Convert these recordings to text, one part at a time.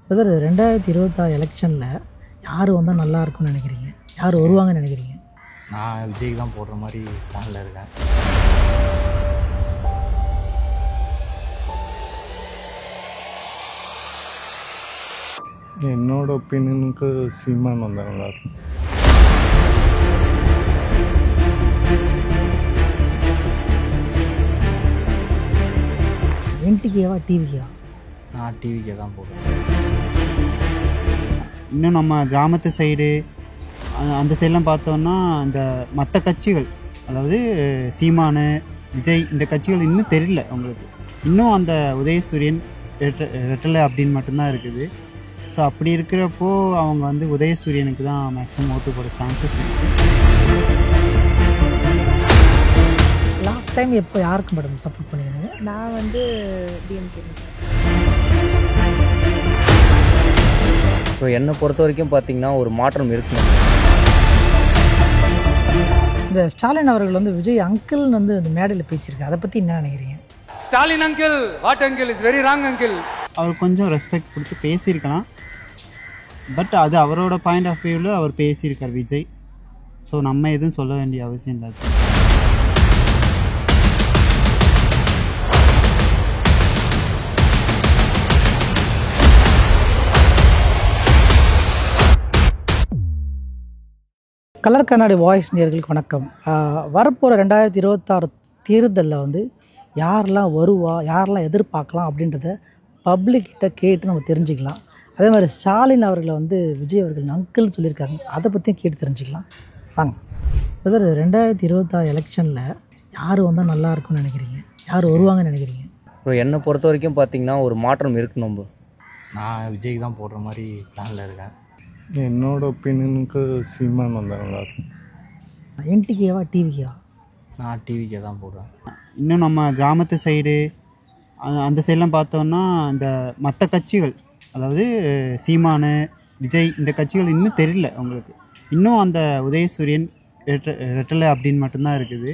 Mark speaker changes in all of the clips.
Speaker 1: Brother 2026 எலெக்ஷனில் யார் வந்தால் நல்லா இருக்கும்னு நினைக்கிறீங்க? யார் வருவாங்கன்னு நினைக்கிறீங்க?
Speaker 2: நான் விஜய்க்கு தான் போடுற மாதிரி பிளானில் இருக்கேன்.
Speaker 3: என்னோட ஒப்பீனியனுக்கு சீமான் வந்தால் நல்லாயிருக்கும்.
Speaker 1: என்டிகேவா டிவிக்கேவா?
Speaker 2: நான் டிவிக்கே தான் போடுறேன்.
Speaker 4: இன்னும் நம்ம கிராமத்து சைடு அந்த சைடெலாம் பார்த்தோன்னா இந்த மற்ற கட்சிகள், அதாவது சீமானு, விஜய், இந்த கட்சிகள் இன்னும் தெரியல அவங்களுக்கு. இன்னும் அந்த உதயசூரியன், ரெட்டலை அப்படின்னு மட்டும்தான் இருக்குது. ஸோ அப்படி இருக்கிறப்போ அவங்க வந்து உதயசூரியனுக்கு தான் மேக்ஸிமம் ஓட்டு போட சான்சஸ் இருக்குது.
Speaker 1: லாஸ்ட் டைம் எப்போ யாருக்கு மேடம் சப்போர்ட் பண்ணிக்கிறீங்க?
Speaker 5: நான் வந்து டிஎம்கே.
Speaker 6: ஸோ என்னை பொறுத்த வரைக்கும் பார்த்தீங்கன்னா ஒரு மாற்றம் இருக்கணும்.
Speaker 1: இந்த ஸ்டாலின் அவர்கள் வந்து விஜய் அங்கிள்னு வந்து இந்த மேடையில் பேசியிருக்காரு, அதை பற்றி என்ன நினைக்கிறீங்க?
Speaker 7: Stalin uncle, what uncle is very wrong uncle.
Speaker 4: அவர் கொஞ்சம் ரெஸ்பெக்ட் கொடுத்து பேசியிருக்கலாம். பட் அது அவரோட பாயிண்ட் ஆஃப் வியூவில் அவர் பேசியிருக்கார் விஜய். ஸோ நம்ம எதுவும் சொல்ல வேண்டிய அவசியம் இல்லாது.
Speaker 1: கலர் கண்ணாடி வாய்ஸ் நேயர்களுக்கு வணக்கம். வரப்போகிற 2026 தேர்தலில் வந்து யாரெல்லாம் வருவா, யாரெல்லாம் எதிர்பார்க்கலாம் அப்படின்றத பப்ளிக்கிட்ட கேட்டு நம்ம தெரிஞ்சுக்கலாம். அதே மாதிரி ஸ்டாலின் அவர்களை வந்து விஜய் அவர்கள் அங்கிள்னு சொல்லியிருக்காங்க, அதை பற்றியும் கேட்டு தெரிஞ்சுக்கலாம். வாங்க பிரதர், 2026 எலெக்ஷனில் யார் வந்தால் நல்லா இருக்கும்னு நினைக்கிறீங்க? யார் வருவாங்கன்னு நினைக்கிறீங்க?
Speaker 6: ஸோ என்னை பொறுத்த வரைக்கும் பார்த்தீங்கன்னா ஒரு மாற்றம் இருக்கணும். நம்ம
Speaker 2: நான் விஜய்க்கு தான் போடுற மாதிரி பிளானில் இருக்கேன்.
Speaker 3: என்னோட ஒப்பீனியனுக்கு சீமான் வந்தால் நல்லாயிருக்கும்.
Speaker 1: என்டிகேவா டிவிக்கேவா?
Speaker 2: நான் டிவிக்கே தான் போடுறேன்.
Speaker 4: இன்னும் நம்ம கிராமத்து சைடு அந்த சைடெலாம் பார்த்தோன்னா இந்த மற்ற கட்சிகள், அதாவது சீமானு, விஜய், இந்த கட்சிகள் இன்னும் தெரியல அவங்களுக்கு. இன்னும் அந்த உதயசூரியன், ரெட்டலை அப்படின்னு மட்டும்தான் இருக்குது.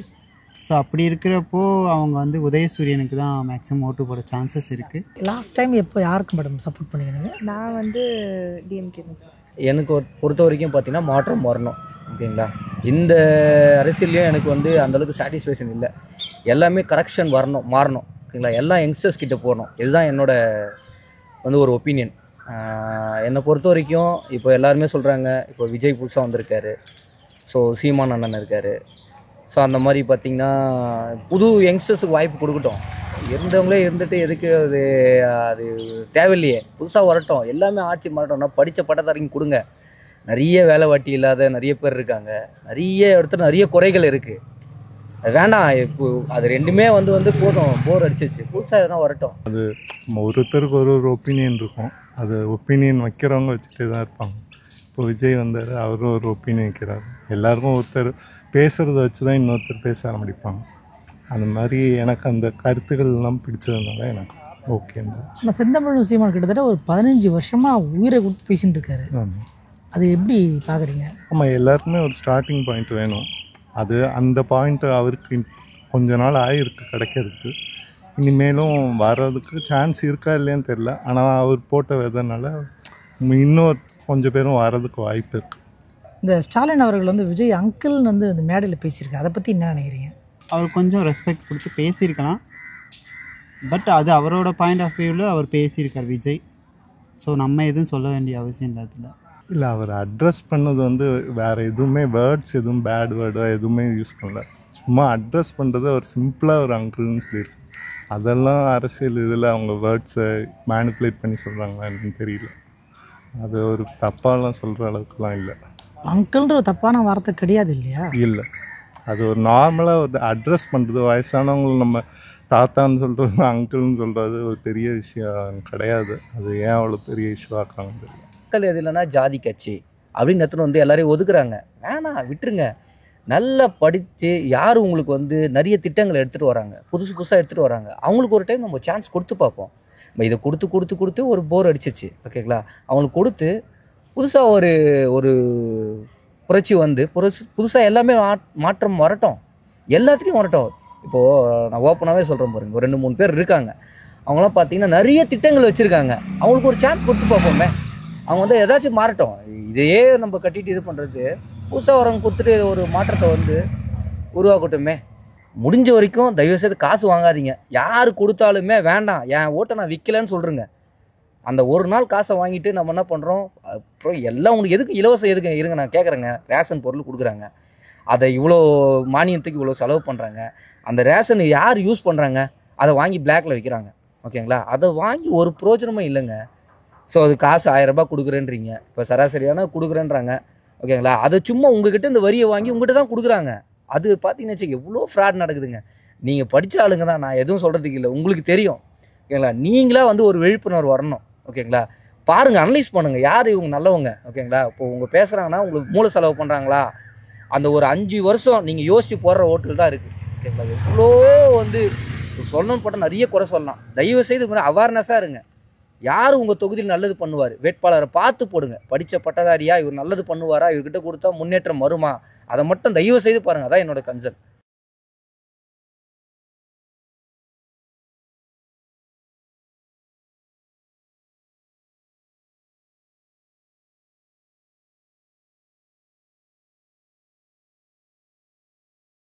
Speaker 4: ஸோ அப்படி இருக்கிறப்போ அவங்க வந்து உதயசூரியனுக்கு தான் மேக்ஸிமம் ஓட்டு போட சான்சஸ் இருக்குது.
Speaker 1: லாஸ்ட் டைம் எப்போ யாருக்கு மேடம் சப்போர்ட் பண்ணிக்கிறீங்க?
Speaker 5: நான் வந்து டிஎம்கே சார்.
Speaker 6: எனக்கு பொறுத்த வரைக்கும் பார்த்தீங்கன்னா மாற்றம் வரணும். ஓகேங்களா, இந்த அரசியல்லையும் எனக்கு வந்து அந்தளவுக்கு சாட்டிஸ்ஃபேக்ஷன் இல்லை. எல்லாமே கரெக்ஷன் வரணும், மாறணும். ஓகேங்களா, எல்லாம் யங்ஸ்டர்ஸ் கிட்டே போகணும். இதுதான் என்னோட வந்து ஒரு ஒப்பீனியன். என்னை பொறுத்த வரைக்கும் இப்போ எல்லாருமே சொல்கிறாங்க, இப்போ விஜய் புதுசாக வந்திருக்காரு, ஸோ சீமான் அண்ணன் இருக்கார். ஸோ அந்த மாதிரி பார்த்திங்கன்னா புது யங்ஸ்டர்ஸுக்கு வாய்ப்பு கொடுக்கட்டும். இருந்தவங்களே இருந்துட்டு எதுக்கு அது அது தேவையில்லையே, புதுசாக வரட்டும், எல்லாமே ஆட்சி மாறட்டோம்னா படித்த பட்டதாரிங்க கொடுங்க. நிறைய வேலை வாட்டி இல்லாத நிறைய பேர் இருக்காங்க, நிறைய இடத்துல நிறைய குறைகள் இருக்குது. அது வேண்டாம், இப்போ அது ரெண்டுமே வந்து போதும், போர் அடிச்சிச்சு, புதுசாக எதனா வரட்டும்.
Speaker 3: அது ஒருத்தருக்கு ஒரு ஒப்பீனியன் இருக்கும். அது ஒப்பீனியன் வைக்கிறவங்க வச்சுட்டே தான் இருப்பாங்க. இப்போ விஜய் வந்தார், அவரும் ஒரு ஒப்பீனியன் வைக்கிறார். எல்லாருக்கும் ஒருத்தர் பேசுகிறத வச்சு தான் இன்னொருத்தர் பேச ஆரம்பிப்பாங்க. அந்த மாதிரி எனக்கு அந்த கருத்துக்கள்லாம் பிடிச்சதுனால எனக்கு ஓகேன்னு.
Speaker 1: ஆனால் செந்தமிழ் சீமான் கிட்டத்தட்ட ஒரு 15 வருஷமாக உயிரை கொடுத்து பேசிகிட்டு இருக்காரு.
Speaker 3: ஆமாம்.
Speaker 1: அது எப்படி பார்க்குறீங்க?
Speaker 3: ஆமாம், எல்லாருக்குமே ஒரு ஸ்டார்டிங் பாயிண்ட் வேணும். அது அந்த பாயிண்ட்டு அவருக்கு கொஞ்ச நாள் ஆகிருக்கு கிடைக்கிறதுக்கு. இனிமேலும் வர்றதுக்கு சான்ஸ் இருக்கா இல்லையான்னு தெரில. ஆனால் அவர் போட்ட விதனால இன்னொரு கொஞ்சம் பேரும் வர்றதுக்கு வாய்ப்பு இருக்குது.
Speaker 1: இந்த ஸ்டாலின் அவர்கள் வந்து விஜய் அங்கிள்னு வந்து இந்த மேடையில் பேசியிருக்காரு, அதை பற்றி என்ன நினைக்கிறீங்க?
Speaker 4: அவர் கொஞ்சம் ரெஸ்பெக்ட் கொடுத்து பேசியிருக்கலாம். பட் அது அவரோட பாயிண்ட் ஆஃப் வியூவில் அவர் பேசியிருக்கார் விஜய். ஸோ நம்ம எதுவும் சொல்ல வேண்டிய அவசியம் இல்லாததில்ல.
Speaker 3: இல்லை, அவர் அட்ரஸ் பண்ணது வந்து வேறு எதுவுமே வேர்ட்ஸ் எதுவும் பேட் வேர்டோ எதுவுமே யூஸ் பண்ணல. சும்மா அட்ரஸ் பண்ணுறது அவர் சிம்பிளாக ஒரு அங்கிள்னு சொல்லியிருக்கு. அதெல்லாம் அரசியல் இதில் அவங்க வேர்ட்ஸை மேனிப்புலேட் பண்ணி சொல்கிறாங்களான்னு தெரியல. அது ஒரு தப்பாலாம் சொல்கிற அளவுக்குலாம் இல்லை.
Speaker 1: அங்கிள்ன்ற ஒரு தப்பான வார்த்தை கிடையாது இல்லையா?
Speaker 3: இல்லை, அது ஒரு நார்மலாக ஒரு அட்ரஸ் பண்ணுறது. வயசானவங்களை நம்ம தாத்தான்னு சொல்கிறது, அங்கிள்னு சொல்கிறது ஒரு பெரிய விஷயம் கிடையாது. அது ஏன் அவ்வளோ பெரிய இஷ்யூ ஆக்குறாங்க தெரியல.
Speaker 6: மக்கள் எது இல்லைன்னா ஜாதி கட்சி அப்படின்னு எடுத்துகிட்டு வந்து எல்லாரையும் ஒதுக்குறாங்க. வேணாம், விட்டுருங்க. நல்லா படித்து யார் உங்களுக்கு வந்து நிறைய திட்டங்களை எடுத்துகிட்டு வராங்க, புதுசாக எடுத்துகிட்டு வராங்க, அவங்களுக்கு ஒரு டைம் நம்ம சான்ஸ் கொடுத்து பார்ப்போம். நம்ம இதை கொடுத்து ஒரு போர் அடிச்சிச்சு. ஓகேங்களா, அவங்களுக்கு கொடுத்து புதுசாக ஒரு புரட்சி வந்து புதுசாக எல்லாமே மாற்றம் வரட்டும், எல்லாத்துலேயும் வரட்டும். இப்போது நான் ஓப்பனாகவே சொல்கிறேன் பாருங்க, ஒரு 2-3 பேர் இருக்காங்க, அவங்களாம் பார்த்தீங்கன்னா நிறைய திட்டங்கள் வச்சுருக்காங்க. அவங்களுக்கு ஒரு சான்ஸ் கொடுத்து பார்ப்போமே. அவங்க வந்து ஏதாச்சும் மாறட்டும். இதையே நம்ம கட்டிட்டு இது பண்ணுறது, புதுசாக வரவங்க கொடுத்துட்டு ஒரு மாற்றத்தை வந்து உருவாக்கட்டுமே. முடிஞ்ச வரைக்கும் தயவுசெய்து காசு வாங்காதீங்க. யார் கொடுத்தாலுமே வேண்டாம், என் ஓட்டை நான் விற்கலன்னு சொல்கிறேங்க. அந்த ஒரு நாள் காசை வாங்கிட்டு நம்ம என்ன பண்ணுறோம், அப்புறம் எல்லாம் உங்களுக்கு எதுக்கு இலவசம் எதுக்கு இருங்க நான் கேட்குறேங்க. ரேஷன் பொருள் கொடுக்குறாங்க, அதை இவ்வளோ மானியத்துக்கு இவ்வளோ செலவு பண்ணுறாங்க. அந்த ரேஷன் யார் யூஸ் பண்ணுறாங்க, அதை வாங்கி பிளாக்ல விற்கிறாங்க. ஓகேங்களா, அதை வாங்கி ஒரு பிரயோஜனமும் இல்லைங்க. ஸோ அது காசு 1000 ரூபாய் கொடுக்குறேன்றீங்க, இப்போ சராசரியான கொடுக்குறேன்றாங்க. ஓகேங்களா, அதை சும்மா உங்ககிட்ட இந்த வரியை வாங்கி உங்ககிட்ட தான் கொடுக்குறாங்க. அது பார்த்தீங்கன்னு வச்சு எவ்வளோ ஃப்ராட் நடக்குதுங்க. நீங்கள் படித்த ஆளுங்க தான், நான் எதுவும் சொல்கிறதுக்கு இல்லை, உங்களுக்கு தெரியும். ஓகேங்களா, நீங்களாக வந்து ஒரு விழிப்புணர்வு வரணும். ஓகேங்களா, பாருங்கள், அனலைஸ் பண்ணுங்கள் யார் இவங்க நல்லவங்க. ஓகேங்களா, இப்போ உங்க பேசுகிறாங்கன்னா உங்களுக்கு மூல செலவு பண்ணுறாங்களா, அந்த ஒரு 5 வருஷம் நீங்கள் யோசித்து போடுற ஓட்டுகள் தான் இருக்குது. ஓகேங்களா, எவ்வளோ வந்து சொல்லணும்னு போட்டால் நிறைய குறை சொல்லலாம். தயவு செய்து இது மாதிரி அவேர்னஸாக இருங்க. யார் உங்கள் தொகுதியில் நல்லது பண்ணுவார், வேட்பாளரை பார்த்து போடுங்க. படித்த பட்டதாரியா, இவர் நல்லது பண்ணுவாரா, இவர்கிட்ட கொடுத்தா முன்னேற்றம் வருமா, அதை மட்டும் தயவு செய்து பாருங்கள். அதான் என்னோட கன்சர்ன்.